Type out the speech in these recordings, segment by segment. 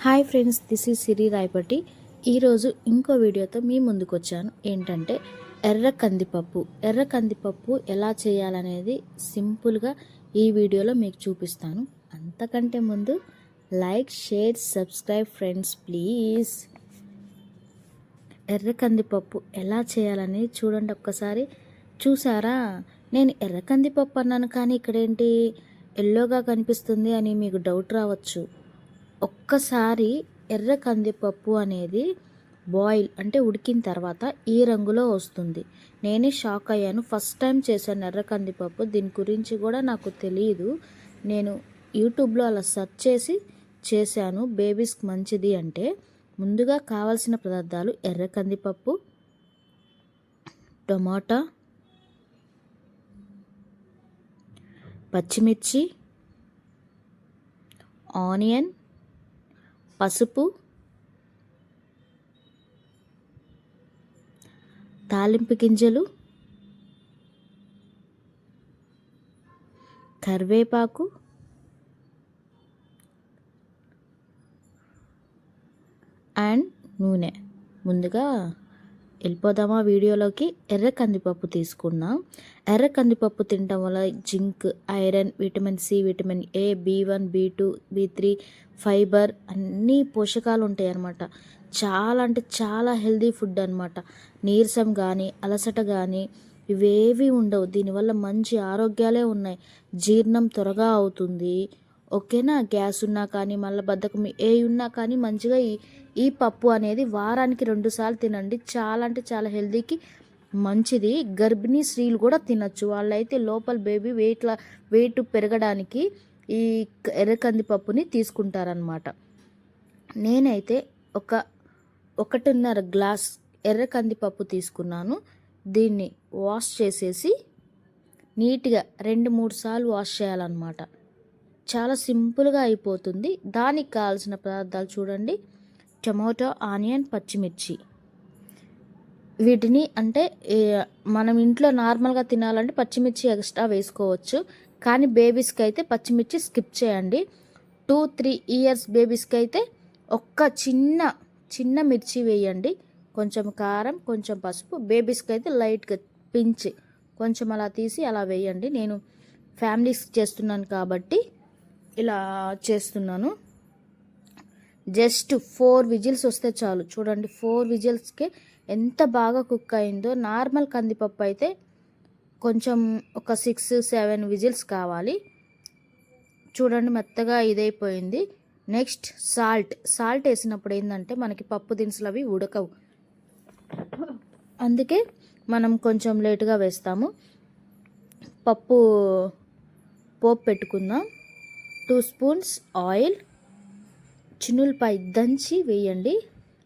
Hi friends, this is సిరి రాయపట్టి. ఈరోజు ఇంకో వీడియోతో మీ ముందుకు వచ్చాను. ఏంటంటే ఎర్ర కందిపప్పు ఎలా చేయాలనేది సింపుల్గా ఈ వీడియోలో మీకు చూపిస్తాను. అంతకంటే ముందు like, share, subscribe friends please. ఎర్ర కందిపప్పు ఎలా చేయాలని చూడండి ఒక్కసారి. చూసారా, నేను ఎర్ర కందిపప్పు అన్నాను కానీ ఇక్కడేంటి ఎల్లోగా కనిపిస్తుంది అని మీకు డౌట్ రావచ్చు. ఒక్కసారి ఎర్ర కందిపప్పు అనేది బాయిల్ అంటే ఉడికిన తర్వాత ఈ రంగులో వస్తుంది. నేనే షాక్ అయ్యాను. ఫస్ట్ టైం చేశాను ఎర్ర కందిపప్పు. దీని గురించి కూడా నాకు తెలియదు. నేను యూట్యూబ్లో అలా సెర్చ్ చేసి చేశాను. బేబీస్కి మంచిది అంటే. ముందుగా కావాల్సిన పదార్థాలు ఎర్ర కందిపప్పు, టమాటా, పచ్చిమిర్చి, ఆనియన్, పసుపు, తాలింపు గింజలు, కరివేపాకు, అండ్ నూనె. ముందుగా వెళ్ళిపోదామా వీడియోలోకి. ఎర్ర కందిపప్పు తీసుకున్నాం. ఎర్ర కందిపప్పు తినటం వల్ల zinc, iron, vitamin C, vitamin A, B1, B2, B3, fibre అన్నీ పోషకాలు ఉంటాయి అన్నమాట. చాలా అంటే చాలా హెల్దీ ఫుడ్ అనమాట. నీరసం కానీ అలసట కానీ ఇవేవి ఉండవు. దీనివల్ల మంచి ఆరోగ్యాలే ఉన్నాయి. జీర్ణం త్వరగా అవుతుంది. ఓకేనా. గ్యాస్ ఉన్నా కానీ మళ్ళీ బద్ధకం ఏ ఉన్నా కానీ మంచిగా ఈ పప్పు అనేది వారానికి 2 సార్లు తినండి. చాలా అంటే చాలా హెల్దీకి మంచిది. గర్భిణీ స్త్రీలు కూడా తినచ్చు. వాళ్ళైతే లోపల బేబీ వెయిట్ పెరగడానికి ఈ ఎర్ర కందిపప్పుని తీసుకుంటారనమాట. నేనైతే 1.5 గ్లాస్ ఎర్ర కందిపప్పు తీసుకున్నాను. దీన్ని వాష్ చేసేసి నీట్గా 2-3 సార్లు వాష్ చేయాలన్నమాట. చాలా సింపుల్గా అయిపోతుంది. దానికి కావాల్సిన పదార్థాలు చూడండి. టమాటో, ఆనియన్, పచ్చిమిర్చి. వీటిని అంటే మనం ఇంట్లో నార్మల్గా తినాలంటే పచ్చిమిర్చి ఎక్స్ట్రా వేసుకోవచ్చు. కానీ బేబీస్కి అయితే పచ్చిమిర్చి స్కిప్ చేయండి. 2-3 ఇయర్స్ బేబీస్కి అయితే ఒక్క చిన్న మిర్చి వేయండి. కొంచెం కారం, కొంచెం పసుపు. బేబీస్కి అయితే లైట్గా పించి కొంచెం అలా తీసి అలా వేయండి. నేను ఫ్యామిలీస్కి చేస్తున్నాను కాబట్టి ఇలా చేస్తున్నాను. జస్ట్ 4 విజిల్స్ వస్తే చాలు. చూడండి, 4 విజిల్స్కే ఎంత బాగా కుక్ అయిందో. నార్మల్ కందిపప్పు అయితే కొంచెం ఒక 6-7 విజిల్స్ కావాలి. చూడండి, మెత్తగా ఇదైపోయింది. నెక్స్ట్ సాల్ట్ వేసినప్పుడు ఏంటంటే మనకి పప్పు దినుసులు అవి ఉడకవు. అందుకే మనం కొంచెం లేటుగా వేస్తాము. పోపు పెట్టుకుందాం. 2 స్పూన్స్ ఆయిల్, చిన్నులపాయ దంచి వేయండి,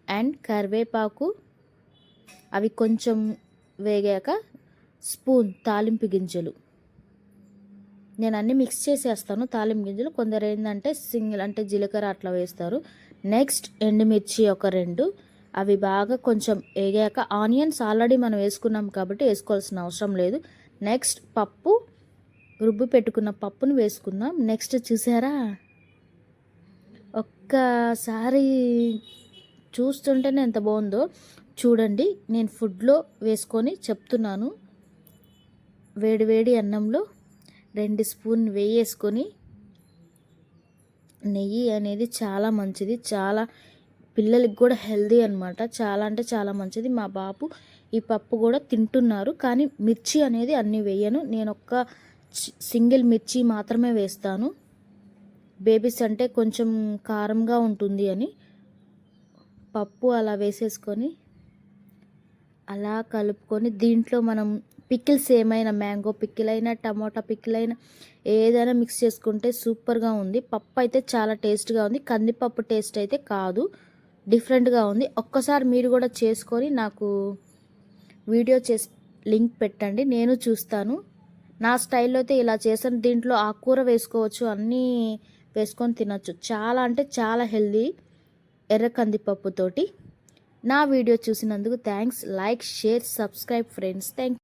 అండ్ కరివేపాకు. అవి కొంచెం వేగాక స్పూన్ తాలింపు గింజలు. నేను అన్నీ మిక్స్ చేసేస్తాను. తాలింపు గింజలు కొందరు ఏంటంటే సింగిల్ అంటే జీలకర్ర అట్లా వేస్తారు. నెక్స్ట్ ఎండుమిర్చి ఒక 2. అవి బాగా కొంచెం వేగాక ఆనియన్స్ ఆల్రెడీ మనం వేసుకున్నాం కాబట్టి వేసుకోవాల్సిన అవసరం లేదు. నెక్స్ట్ రుబ్బు పెట్టుకున్న పప్పును వేసుకుందాం. నెక్స్ట్ చూసారా, ఒక్కసారి చూస్తుంటేనే ఎంత బాగుందో. చూడండి, నేను ఫుడ్లో వేసుకొని చెప్తున్నాను. వేడి అన్నంలో 2 స్పూన్ వేసుకొని, నెయ్యి అనేది చాలా మంచిది. చాలా పిల్లలకి కూడా హెల్దీ అనమాట. చాలా అంటే చాలా మంచిది. మా బాబు ఈ పప్పు కూడా తింటున్నారు. కానీ మిర్చి అనేది అన్నీ వేయను. నేను సింగిల్ మిర్చి మాత్రమే వేస్తాను. బేబీస్ అంటే కొంచెం కారంగా ఉంటుంది అని. పప్పు అలా వేసేసుకొని అలా కలుపుకొని దీంట్లో మనం పికిల్స్ ఏమైనా మ్యాంగో పికిల్ అయినా టమాటా పికిల్ అయినా ఏదైనా మిక్స్ చేసుకుంటే సూపర్గా ఉంది. పప్పు అయితే చాలా టేస్ట్గా ఉంది. కందిపప్పు టేస్ట్ అయితే కాదు, డిఫరెంట్గా ఉంది. ఒక్కసారి మీరు కూడా చేసుకొని నాకు వీడియో చేసి లింక్ పెట్టండి, నేను చూస్తాను. నా స్టైల్లో అయితే ఇలా చేశాను. దీంట్లో ఆకుకూర వేసుకోవచ్చు, అన్నీ వేసుకొని తినచ్చు. చాలా అంటే చాలా హెల్దీ ఎర్ర కందిపప్పుతోటి. నా వీడియో చూసినందుకు thanks. Like, share, subscribe friends. Thank